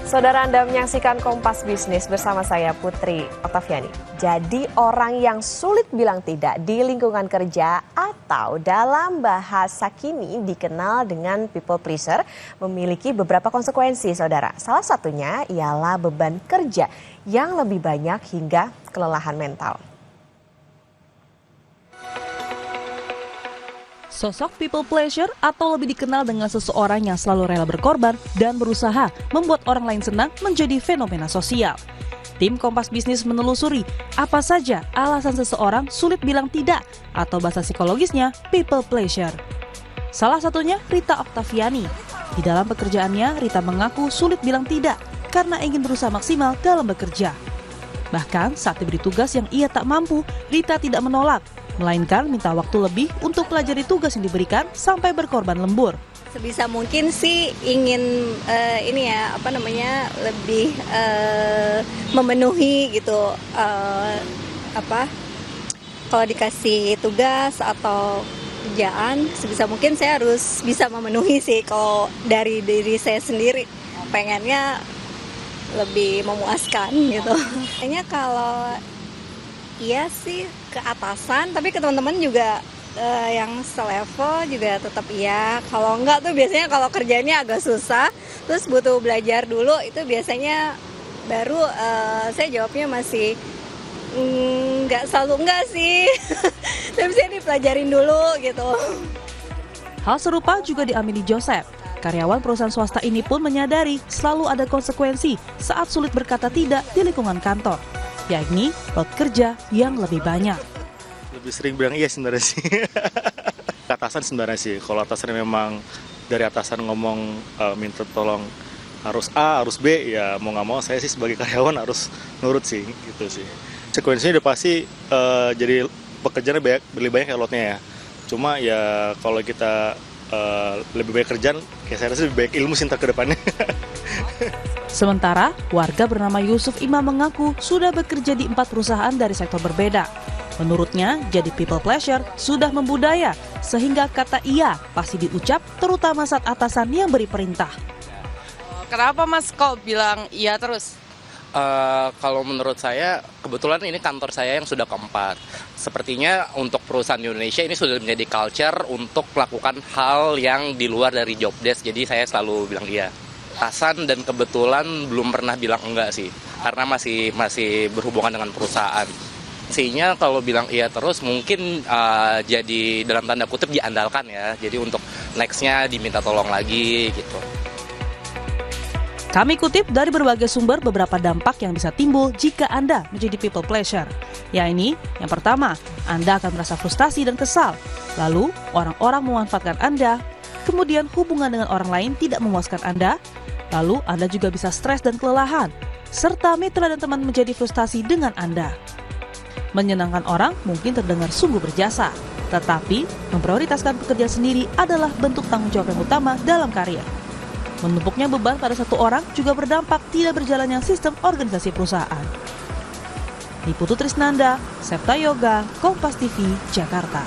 Saudara, Anda menyaksikan Kompas Bisnis bersama saya Putri Oktaviani. Jadi orang yang sulit bilang tidak di lingkungan kerja atau dalam bahasa kini dikenal dengan people pleaser memiliki beberapa konsekuensi, saudara. Salah satunya ialah beban kerja yang lebih banyak hingga kelelahan mental. Sosok people pleasure atau lebih dikenal dengan seseorang yang selalu rela berkorban dan berusaha membuat orang lain senang menjadi fenomena sosial. Tim Kompas Bisnis menelusuri apa saja alasan seseorang sulit bilang tidak atau bahasa psikologisnya people pleasure. Salah satunya Rita Oktaviani. Di dalam pekerjaannya, Rita mengaku sulit bilang tidak karena ingin berusaha maksimal dalam bekerja. Bahkan saat diberi tugas yang ia tak mampu, Rita tidak menolak, melainkan minta waktu lebih untuk pelajari tugas yang diberikan sampai berkorban lembur. Sebisa mungkin sih ingin lebih memenuhi gitu, kalau dikasih tugas atau kerjaan sebisa mungkin saya harus bisa memenuhi sih. Kalau dari diri saya sendiri pengennya lebih memuaskan gitu. Kayaknya kalau iya sih ke atasan, tapi ke teman-teman juga yang selevel juga tetap iya. Kalau enggak tuh biasanya kalau kerjanya agak susah, terus butuh belajar dulu, itu biasanya baru saya jawabnya masih nggak selalu enggak sih. Tapi saya dipelajarin dulu gitu. Hal serupa juga diamini Joseph. Karyawan perusahaan swasta ini pun menyadari selalu ada konsekuensi saat sulit berkata tidak di lingkungan kantor, yakni load kerja yang lebih banyak. Lebih sering bilang iya sebenarnya sih. Ke atasan sebenarnya sih, kalau atasan memang dari atasan ngomong minta tolong harus A, harus B, ya mau nggak mau saya sih sebagai karyawan harus nurut sih, gitu sih. Konsekuensinya udah pasti jadi pekerjaan lebih banyak loadnya ya. Cuma ya kalau kita lebih banyak kerjaan, kayak saya rasa lebih banyak ilmu sih ke depannya. Sementara, warga bernama Yusuf Imam mengaku sudah bekerja di 4 perusahaan dari sektor berbeda. Menurutnya, jadi people pleasure sudah membudaya, sehingga kata iya pasti diucap terutama saat atasan yang beri perintah. Kenapa Mas kok bilang iya terus? Kalau menurut saya, kebetulan ini kantor saya yang sudah keempat. Sepertinya untuk perusahaan di Indonesia ini sudah menjadi culture untuk melakukan hal yang di luar dari job desk. Jadi saya selalu bilang iya. Atasan dan kebetulan belum pernah bilang enggak sih, karena masih berhubungan dengan perusahaan. Sehingga kalau bilang iya terus mungkin jadi dalam tanda kutip diandalkan ya. Jadi untuk next-nya diminta tolong lagi gitu. Kami kutip dari berbagai sumber beberapa dampak yang bisa timbul jika Anda menjadi people pleasure. Yakni, yang pertama, Anda akan merasa frustasi dan kesal. Lalu, orang-orang memanfaatkan Anda. Kemudian, hubungan dengan orang lain tidak memuaskan Anda. Lalu, Anda juga bisa stres dan kelelahan. Serta mitra dan teman menjadi frustasi dengan Anda. Menyenangkan orang mungkin terdengar sungguh berjasa. Tetapi, memprioritaskan pekerjaan sendiri adalah bentuk tanggung jawab yang utama dalam karir. Menumpuknya beban pada satu orang juga berdampak tidak berjalannya sistem organisasi perusahaan. Niputu Trisnanda, Septa Yoga, Kompas TV, Jakarta.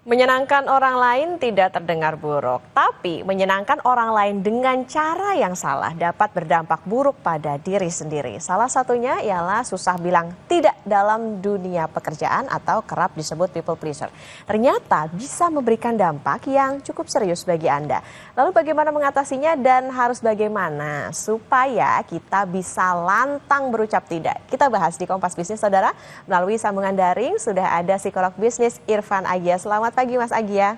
Menyenangkan orang lain tidak terdengar buruk, tapi menyenangkan orang lain dengan cara yang salah dapat berdampak buruk pada diri sendiri. Salah satunya ialah susah bilang tidak dalam dunia pekerjaan atau kerap disebut people pleaser. Ternyata bisa memberikan dampak yang cukup serius bagi Anda. Lalu bagaimana mengatasinya dan harus bagaimana supaya kita bisa lantang berucap tidak? Kita bahas di Kompas Bisnis, saudara. Melalui sambungan daring sudah ada psikolog bisnis Irfan Agia. Selamat pagi Mas Agia.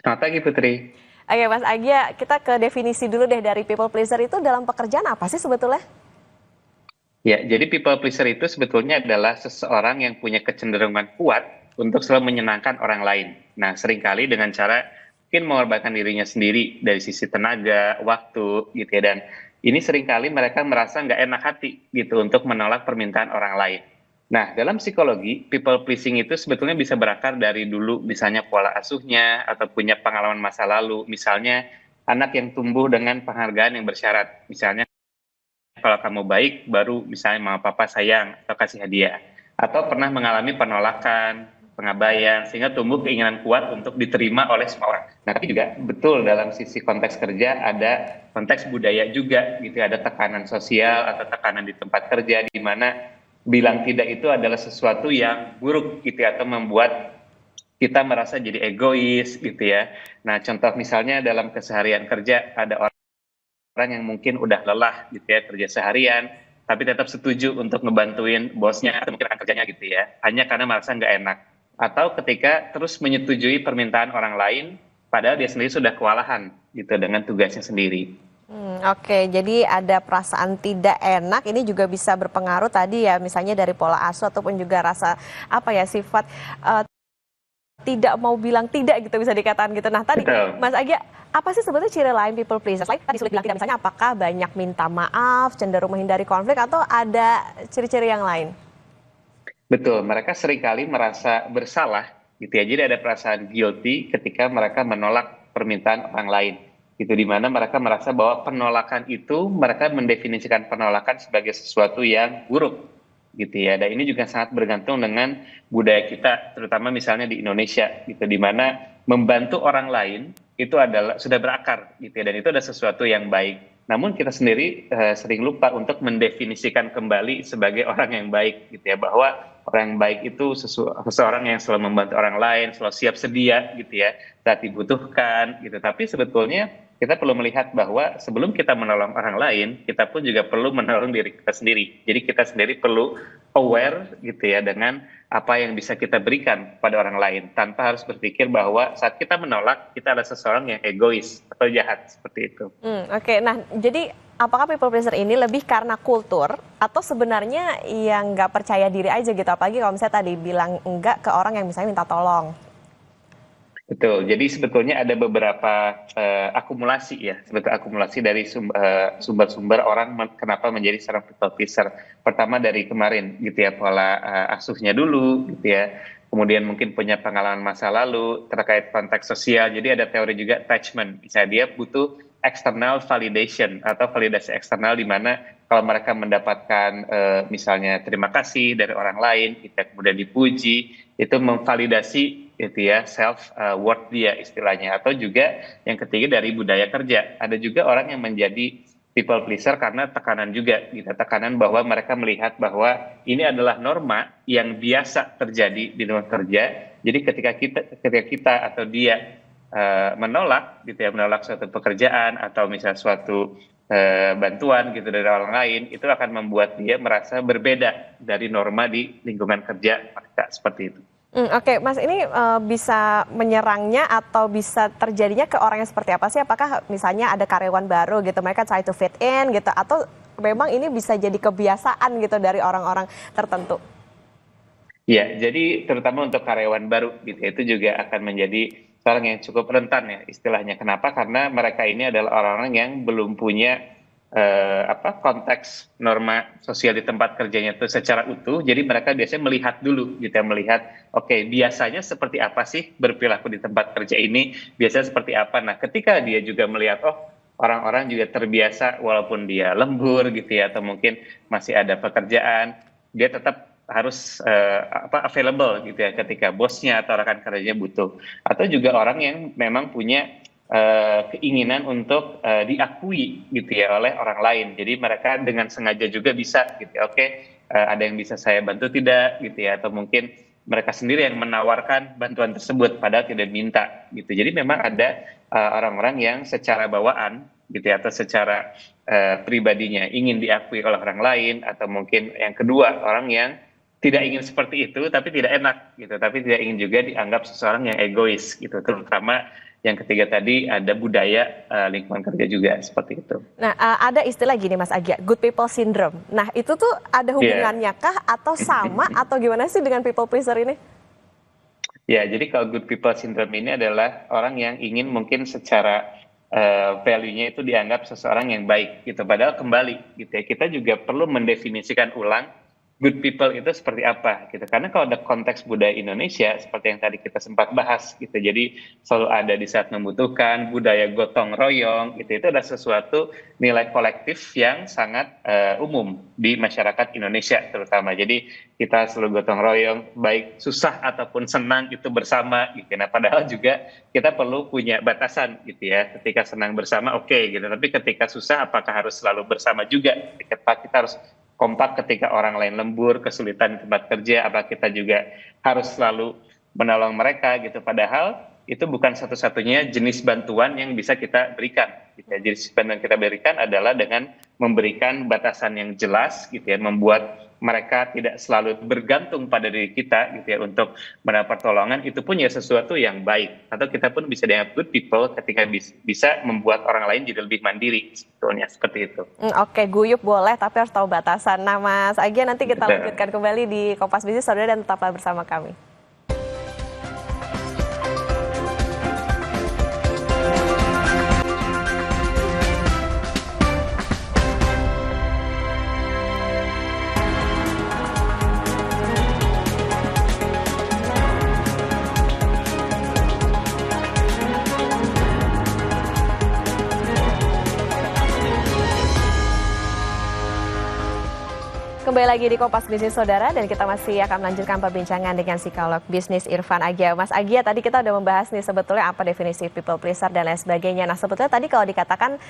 Selamat pagi Putri. Oke Mas Agia, kita ke definisi dulu deh dari people pleaser itu dalam pekerjaan apa sih sebetulnya? Ya, jadi people pleaser itu sebetulnya adalah seseorang yang punya kecenderungan kuat untuk selalu menyenangkan orang lain. Nah, seringkali dengan cara mungkin mengorbankan dirinya sendiri dari sisi tenaga, waktu, gitu ya. Dan ini seringkali mereka merasa nggak enak hati gitu untuk menolak permintaan orang lain. Nah, dalam psikologi, people pleasing itu sebetulnya bisa berakar dari dulu, misalnya pola asuhnya atau punya pengalaman masa lalu. Misalnya, anak yang tumbuh dengan penghargaan yang bersyarat. Misalnya, kalau kamu baik, baru misalnya mama papa sayang atau kasih hadiah. Atau pernah mengalami penolakan, pengabaian, sehingga tumbuh keinginan kuat untuk diterima oleh semua orang. Nah, tapi juga betul dalam sisi konteks kerja ada konteks budaya juga gitu, ada tekanan sosial atau tekanan di tempat kerja di mana bilang tidak itu adalah sesuatu yang buruk gitu ya, atau membuat kita merasa jadi egois gitu ya. Nah, contoh misalnya dalam keseharian kerja ada orang yang mungkin udah lelah gitu ya kerja seharian, tapi tetap setuju untuk ngebantuin bosnya atau mungkin rekan kerjanya gitu ya, hanya karena merasa nggak enak. Atau ketika terus menyetujui permintaan orang lain, padahal dia sendiri sudah kewalahan gitu dengan tugasnya sendiri. Oke, jadi ada perasaan tidak enak, ini juga bisa berpengaruh tadi ya, misalnya dari pola asuh ataupun juga rasa apa ya, sifat tidak mau bilang tidak gitu bisa dikatakan gitu. Nah tadi Betul. Mas Agya, apa sih sebetulnya ciri lain people pleaser? Selain tadi sulit bilang tidak, misalnya apakah banyak minta maaf, cenderung menghindari konflik, atau ada ciri-ciri yang lain? Betul, mereka seringkali merasa bersalah gitu ya. Jadi ada perasaan guilty ketika mereka menolak permintaan orang lain. Gitu, di mana mereka merasa bahwa penolakan itu, mereka mendefinisikan penolakan sebagai sesuatu yang buruk gitu ya. Dan ini juga sangat bergantung dengan budaya kita, terutama misalnya di Indonesia gitu, di mana membantu orang lain itu adalah sudah berakar gitu ya, dan itu ada sesuatu yang baik. Namun kita sendiri sering lupa untuk mendefinisikan kembali sebagai orang yang baik gitu ya, bahwa orang yang baik itu seseorang yang selalu membantu orang lain, selalu siap sedia gitu ya saat dibutuhkan gitu. Tapi sebetulnya kita perlu melihat bahwa sebelum kita menolong orang lain, kita pun juga perlu menolong diri kita sendiri. Jadi kita sendiri perlu aware gitu ya dengan apa yang bisa kita berikan pada orang lain, tanpa harus berpikir bahwa saat kita menolak, kita adalah seseorang yang egois atau jahat seperti itu. Oke, nah jadi apakah people pleaser ini lebih karena kultur atau sebenarnya yang nggak percaya diri aja gitu? Apalagi kalau misalnya tadi bilang enggak ke orang yang misalnya minta tolong. Betul, jadi sebetulnya ada beberapa akumulasi ya, sebetulnya akumulasi dari sumber-sumber orang kenapa menjadi seorang people pleaser. Pertama dari kemarin gitu ya, pola asuhnya dulu gitu ya, kemudian mungkin punya pengalaman masa lalu terkait konteks sosial, jadi ada teori juga attachment, misalnya dia butuh external validation atau validasi eksternal, di mana kalau mereka mendapatkan misalnya terima kasih dari orang lain, kita kemudian dipuji, itu memvalidasi gitu ya, self worth dia istilahnya. Atau juga yang ketiga dari budaya kerja, ada juga orang yang menjadi people pleaser karena tekanan juga gitu, tekanan bahwa mereka melihat bahwa ini adalah norma yang biasa terjadi di luar kerja. Jadi ketika kita atau dia menolak gitu ya, menolak suatu pekerjaan atau misalnya suatu bantuan gitu dari orang lain, itu akan membuat dia merasa berbeda dari norma di lingkungan kerja mereka, seperti itu. Oke, Mas, ini bisa menyerangnya atau bisa terjadinya ke orang yang seperti apa sih? Apakah misalnya ada karyawan baru gitu, mereka try to fit in gitu, atau memang ini bisa jadi kebiasaan gitu dari orang-orang tertentu? Ya, jadi terutama untuk karyawan baru gitu, itu juga akan menjadi orang yang cukup rentan ya istilahnya. Kenapa? Karena mereka ini adalah orang-orang yang belum punya konteks norma sosial di tempat kerjanya itu secara utuh. Jadi mereka biasanya melihat dulu gitu ya, melihat oke, biasanya seperti apa sih berperilaku di tempat kerja ini, biasanya seperti apa. Nah, ketika dia juga melihat orang-orang juga terbiasa walaupun dia lembur gitu ya, atau mungkin masih ada pekerjaan, dia tetap harus available gitu ya ketika bosnya atau rekan kerjanya butuh. Atau juga orang yang memang punya keinginan untuk diakui gitu ya oleh orang lain. Jadi mereka dengan sengaja juga bisa gitu ya, ada yang bisa saya bantu tidak gitu ya, atau mungkin mereka sendiri yang menawarkan bantuan tersebut padahal tidak minta gitu. Jadi memang ada orang-orang yang secara bawaan gitu ya, atau secara pribadinya ingin diakui oleh orang lain, atau mungkin yang kedua orang yang tidak ingin seperti itu tapi tidak enak gitu, tapi tidak ingin juga dianggap seseorang yang egois gitu. Terutama yang ketiga tadi ada budaya lingkungan kerja juga seperti itu. Nah, ada istilah gini Mas Agya, good people syndrome. Nah, itu tuh ada hubungannya kah atau sama atau gimana sih dengan people pleaser ini? Ya, jadi kalau good people syndrome ini adalah orang yang ingin mungkin secara value-nya itu dianggap seseorang yang baik gitu. Padahal kembali gitu ya, kita juga perlu mendefinisikan ulang good people itu seperti apa gitu. Karena kalau ada konteks budaya Indonesia seperti yang tadi kita sempat bahas gitu. Jadi selalu ada di saat membutuhkan, budaya gotong royong itu adalah sesuatu nilai kolektif yang sangat umum di masyarakat Indonesia terutama. Jadi kita selalu gotong royong baik susah ataupun senang itu bersama gitu. Nah, padahal juga kita perlu punya batasan gitu ya. Ketika senang bersama oke gitu. Tapi ketika susah apakah harus selalu bersama juga? Kita harus kompak ketika orang lain lembur, kesulitan di tempat kerja, apa kita juga harus selalu menolong mereka gitu. Padahal itu bukan satu-satunya jenis bantuan yang bisa kita berikan. Gitu ya. Jenis bantuan yang kita berikan adalah dengan memberikan batasan yang jelas, gitu ya, membuat mereka tidak selalu bergantung pada diri kita gitu ya untuk mendapat pertolongan. Itu pun ya sesuatu yang baik, atau kita pun bisa dianggap good people ketika bisa membuat orang lain jadi lebih mandiri sebetulnya, seperti itu. Oke, guyup boleh tapi harus tahu batasan. Nah Mas Agya, nanti kita lanjutkan kembali di Kompas Bisnis Saudara, dan tetaplah bersama kami. Kembali lagi di Kompas Bisnis Saudara, dan kita masih akan melanjutkan perbincangan dengan psikolog bisnis Irfan Agya. Mas Agya, tadi kita udah membahas nih sebetulnya apa definisi people pleaser dan lain sebagainya. Nah sebetulnya tadi kalau dikatakan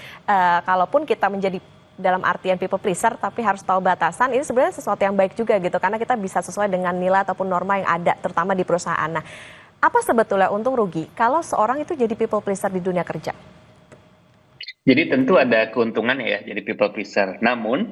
kalaupun kita menjadi dalam artian people pleaser tapi harus tahu batasan, ini sebenarnya sesuatu yang baik juga gitu, karena kita bisa sesuai dengan nilai ataupun norma yang ada terutama di perusahaan. Nah apa sebetulnya untung rugi kalau seorang itu jadi people pleaser di dunia kerja? Jadi tentu ada keuntungan ya jadi people pleaser, namun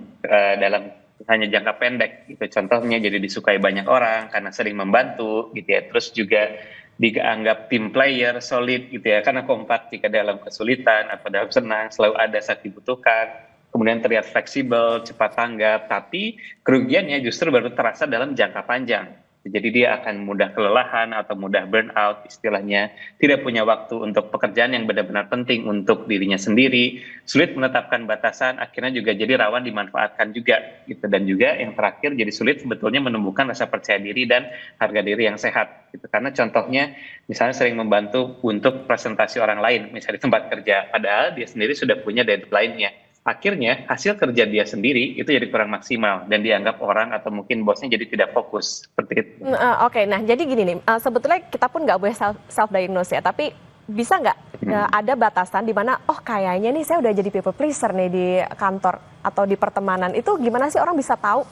dalam hanya jangka pendek gitu. Contohnya jadi disukai banyak orang karena sering membantu gitu ya. Terus juga dianggap team player solid gitu ya, karena kompak jika dalam kesulitan atau dalam senang, selalu ada saat dibutuhkan. Kemudian terlihat fleksibel, cepat tanggap, tapi kerugiannya justru baru terasa dalam jangka panjang. Jadi dia akan mudah kelelahan atau mudah burnout istilahnya, tidak punya waktu untuk pekerjaan yang benar-benar penting untuk dirinya sendiri, sulit menetapkan batasan, akhirnya juga jadi rawan dimanfaatkan juga gitu. Dan juga yang terakhir jadi sulit sebetulnya menumbuhkan rasa percaya diri dan harga diri yang sehat gitu. Karena contohnya misalnya sering membantu untuk presentasi orang lain misalnya di tempat kerja, padahal dia sendiri sudah punya deadline-nya. Akhirnya hasil kerja dia sendiri itu jadi kurang maksimal dan dianggap orang atau mungkin bosnya jadi tidak fokus seperti itu. Oke, nah jadi gini nih, sebetulnya kita pun nggak boleh self diagnose ya, tapi bisa nggak ada batasan di mana oh kayaknya nih saya udah jadi people pleaser nih di kantor atau di pertemanan, itu gimana sih orang bisa tahu?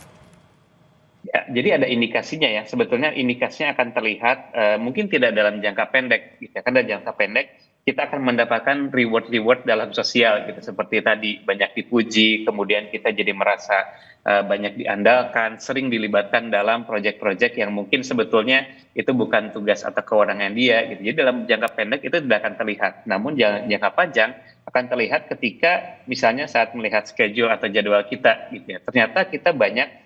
Ya, jadi ada indikasinya ya. Sebetulnya indikasinya akan terlihat mungkin tidak dalam jangka pendek, gitu. Karena dalam jangka pendek kita akan mendapatkan reward dalam sosial, gitu. Seperti tadi banyak dipuji, kemudian kita jadi merasa banyak diandalkan, sering dilibatkan dalam proyek-proyek yang mungkin sebetulnya itu bukan tugas atau kewenangan dia, gitu. Jadi dalam jangka pendek itu tidak akan terlihat. Namun jangka panjang akan terlihat ketika misalnya saat melihat schedule atau jadwal kita, gitu ya. Ternyata kita banyak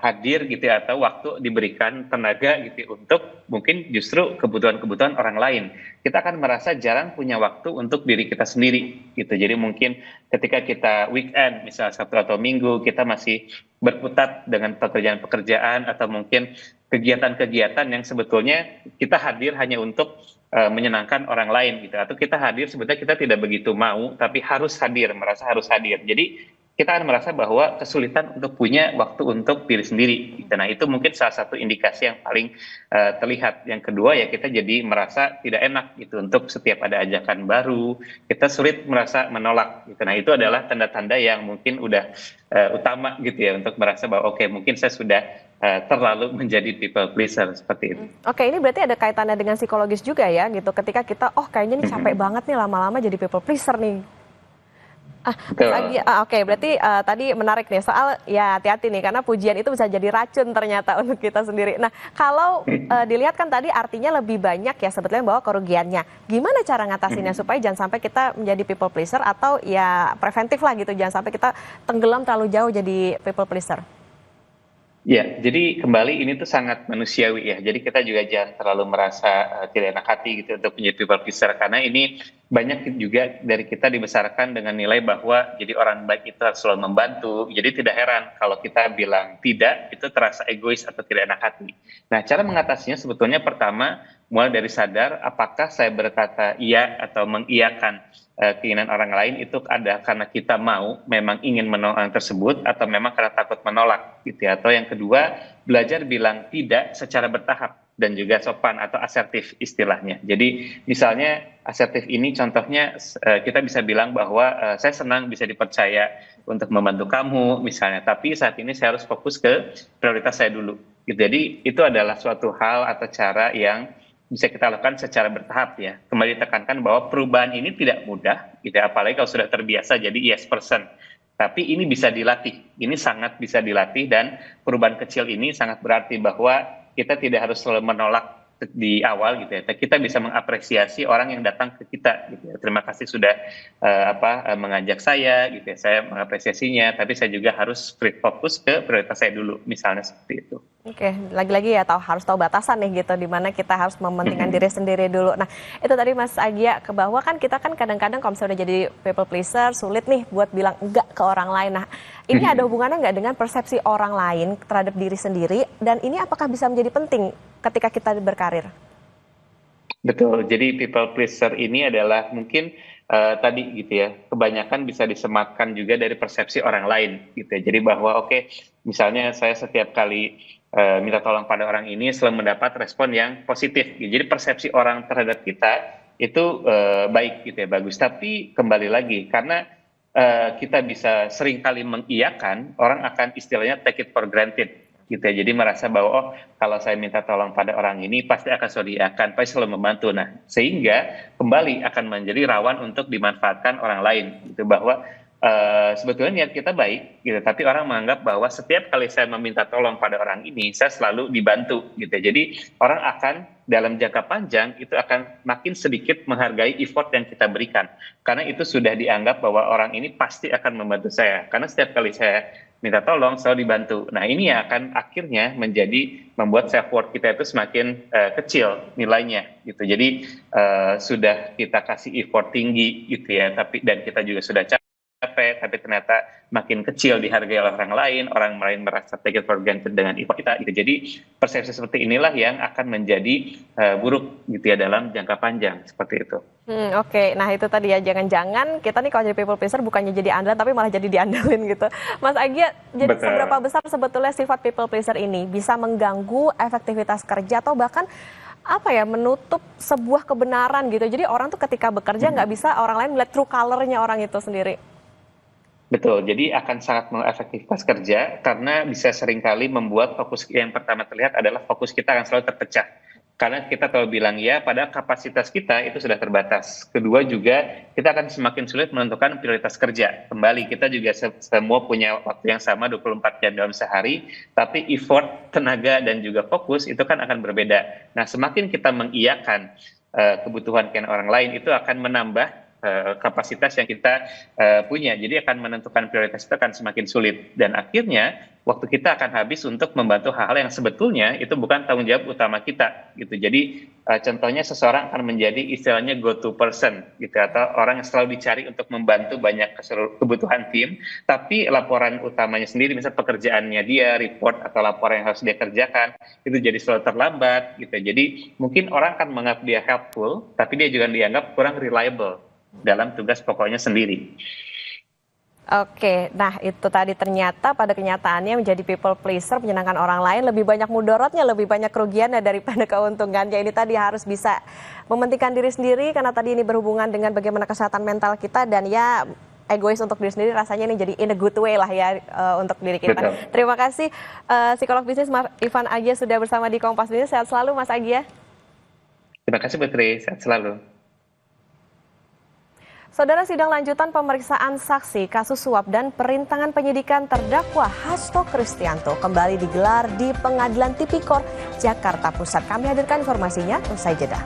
hadir gitu ya, atau waktu diberikan tenaga gitu untuk mungkin justru kebutuhan-kebutuhan orang lain. Kita akan merasa jarang punya waktu untuk diri kita sendiri gitu. Jadi mungkin ketika kita weekend misal Sabtu atau Minggu kita masih berkutat dengan pekerjaan-pekerjaan atau mungkin kegiatan-kegiatan yang sebetulnya kita hadir hanya untuk menyenangkan orang lain gitu, atau kita hadir sebetulnya kita tidak begitu mau tapi harus hadir, merasa harus hadir. Jadi kita akan merasa bahwa kesulitan untuk punya waktu untuk diri sendiri. Nah itu mungkin salah satu indikasi yang paling terlihat. Yang kedua ya kita jadi merasa tidak enak gitu untuk setiap ada ajakan baru, kita sulit merasa menolak. Gitu. Nah itu adalah tanda-tanda yang mungkin udah utama gitu ya untuk merasa bahwa oke, mungkin saya sudah terlalu menjadi people pleaser seperti itu. Oke, ini berarti ada kaitannya dengan psikologis juga ya gitu. Ketika kita kayaknya nih capek banget nih lama-lama jadi people pleaser nih. Oke, berarti tadi menarik nih soal ya hati-hati nih karena pujian itu bisa jadi racun ternyata untuk kita sendiri. Nah kalau dilihat kan tadi artinya lebih banyak ya sebetulnya bahwa kerugiannya. Gimana cara ngatasinnya supaya jangan sampai kita menjadi people pleaser atau ya preventif lah gitu, jangan sampai kita tenggelam terlalu jauh jadi people pleaser? Ya, jadi kembali ini tuh sangat manusiawi ya. Jadi kita juga jangan terlalu merasa tidak enak hati gitu untuk menjadi people pleaser karena ini banyak juga dari kita dibesarkan dengan nilai bahwa jadi orang baik itu harus selalu membantu. Jadi tidak heran kalau kita bilang tidak itu terasa egois atau tidak enak hati. Nah, cara mengatasinya sebetulnya pertama mulai dari sadar apakah saya berkata iya atau mengiyakan keinginan orang lain itu ada karena kita memang ingin menolong orang tersebut atau memang karena takut menolak gitu ya. Atau yang kedua, belajar bilang tidak secara bertahap dan juga sopan atau asertif istilahnya. Jadi misalnya asertif ini contohnya kita bisa bilang bahwa saya senang bisa dipercaya untuk membantu kamu misalnya, tapi saat ini saya harus fokus ke prioritas saya dulu. Gitu. Jadi itu adalah suatu hal atau cara yang bisa kita lakukan secara bertahap ya. Kembali tekankan bahwa perubahan ini tidak mudah, gitu ya. Apalagi kalau sudah terbiasa jadi yes person. Tapi ini bisa dilatih, ini sangat bisa dilatih dan perubahan kecil ini sangat berarti bahwa kita tidak harus selalu menolak di awal gitu ya. Kita bisa mengapresiasi orang yang datang ke kita gitu ya. Terima kasih sudah mengajak saya gitu ya. Saya mengapresiasinya, tapi saya juga harus fokus ke prioritas saya dulu, misalnya seperti itu. Oke, lagi-lagi ya harus tahu batasan nih gitu, di mana kita harus mementingkan diri sendiri dulu. Nah, itu tadi Mas Agia ke bawah kan kita kan kadang-kadang kalau misalnya udah jadi people pleaser sulit nih buat bilang enggak ke orang lain. Nah, ini ada hubungannya nggak dengan persepsi orang lain terhadap diri sendiri dan ini apakah bisa menjadi penting ketika kita berkarir? Betul, jadi people pleaser ini adalah mungkin tadi gitu ya, kebanyakan bisa disematkan juga dari persepsi orang lain gitu ya. Jadi bahwa oke, misalnya saya setiap kali minta tolong pada orang ini selalu mendapat respon yang positif. Gitu. Jadi persepsi orang terhadap kita itu baik gitu ya, bagus. Tapi kembali lagi karena kita bisa seringkali mengiyakan, orang akan istilahnya take it for granted. Gitu ya. Jadi merasa bahwa oh kalau saya minta tolong pada orang ini pasti akan selalu diakan, pasti selalu membantu. Nah sehingga kembali akan menjadi rawan untuk dimanfaatkan orang lain gitu bahwa sebetulnya niat kita baik gitu, tapi orang menganggap bahwa setiap kali saya meminta tolong pada orang ini saya selalu dibantu gitu. Jadi orang akan dalam jangka panjang itu akan makin sedikit menghargai effort yang kita berikan karena itu sudah dianggap bahwa orang ini pasti akan membantu saya karena setiap kali saya minta tolong selalu dibantu. Nah ini yang akan akhirnya menjadi membuat self worth kita itu semakin kecil nilainya gitu. Jadi sudah kita kasih effort tinggi gitu ya, dan kita juga sudah capek, tapi ternyata makin kecil dihargai oleh orang lain merasa take it for granted dengan effort kita gitu. Jadi persepsi seperti inilah yang akan menjadi buruk gitu ya dalam jangka panjang seperti itu. Oke, nah itu tadi ya, jangan-jangan kita nih kalau jadi people pleaser bukannya jadi andalan tapi malah jadi diandalin gitu. Mas Agia, jadi Betul. seberapa besar sebetulnya sifat people pleaser ini bisa mengganggu efektivitas kerja atau bahkan menutup sebuah kebenaran gitu. Jadi orang tuh ketika bekerja nggak bisa orang lain melihat true color-nya orang itu sendiri. Betul, jadi akan sangat mengefektivitas kerja karena bisa seringkali membuat fokus yang pertama terlihat adalah fokus kita akan selalu terpecah. Karena kita kalau bilang ya, padahal kapasitas kita itu sudah terbatas. Kedua juga, kita akan semakin sulit menentukan prioritas kerja. Kembali, kita juga semua punya waktu yang sama 24 jam dalam sehari, tapi effort, tenaga, dan juga fokus itu kan akan berbeda. Nah, semakin kita mengiyakan kebutuhan orang lain, itu akan menambah kapasitas yang kita punya. Jadi akan menentukan prioritas itu akan semakin sulit. Dan akhirnya waktu kita akan habis untuk membantu hal-hal yang sebetulnya itu bukan tanggung jawab utama kita. Gitu. Jadi contohnya seseorang akan menjadi istilahnya go-to person. Gitu, atau orang yang selalu dicari untuk membantu banyak kebutuhan tim. Tapi laporan utamanya sendiri, misalnya pekerjaannya dia, report atau laporan yang harus dia kerjakan, itu jadi selalu terlambat. Gitu. Jadi mungkin orang akan menganggap dia helpful, tapi dia juga dianggap kurang reliable dalam tugas pokoknya sendiri. Oke, nah itu tadi ternyata pada kenyataannya menjadi people pleaser, menyenangkan orang lain, lebih banyak mudorotnya, lebih banyak kerugiannya daripada keuntungannya. Ini tadi harus bisa mementingkan diri sendiri karena tadi ini berhubungan dengan bagaimana kesehatan mental kita dan ya egois untuk diri sendiri rasanya ini jadi in a good way lah ya untuk diri kita. Betul. Terima kasih psikolog bisnis Mas Ivan Agia sudah bersama di Kompas Bisnis. Sehat selalu Mas Agia. Terima kasih Putri, sehat selalu. Saudara, sidang lanjutan pemeriksaan saksi kasus suap dan perintangan penyidikan terdakwa Hasto Kristianto kembali digelar di Pengadilan Tipikor, Jakarta Pusat. Kami hadirkan informasinya usai jeda.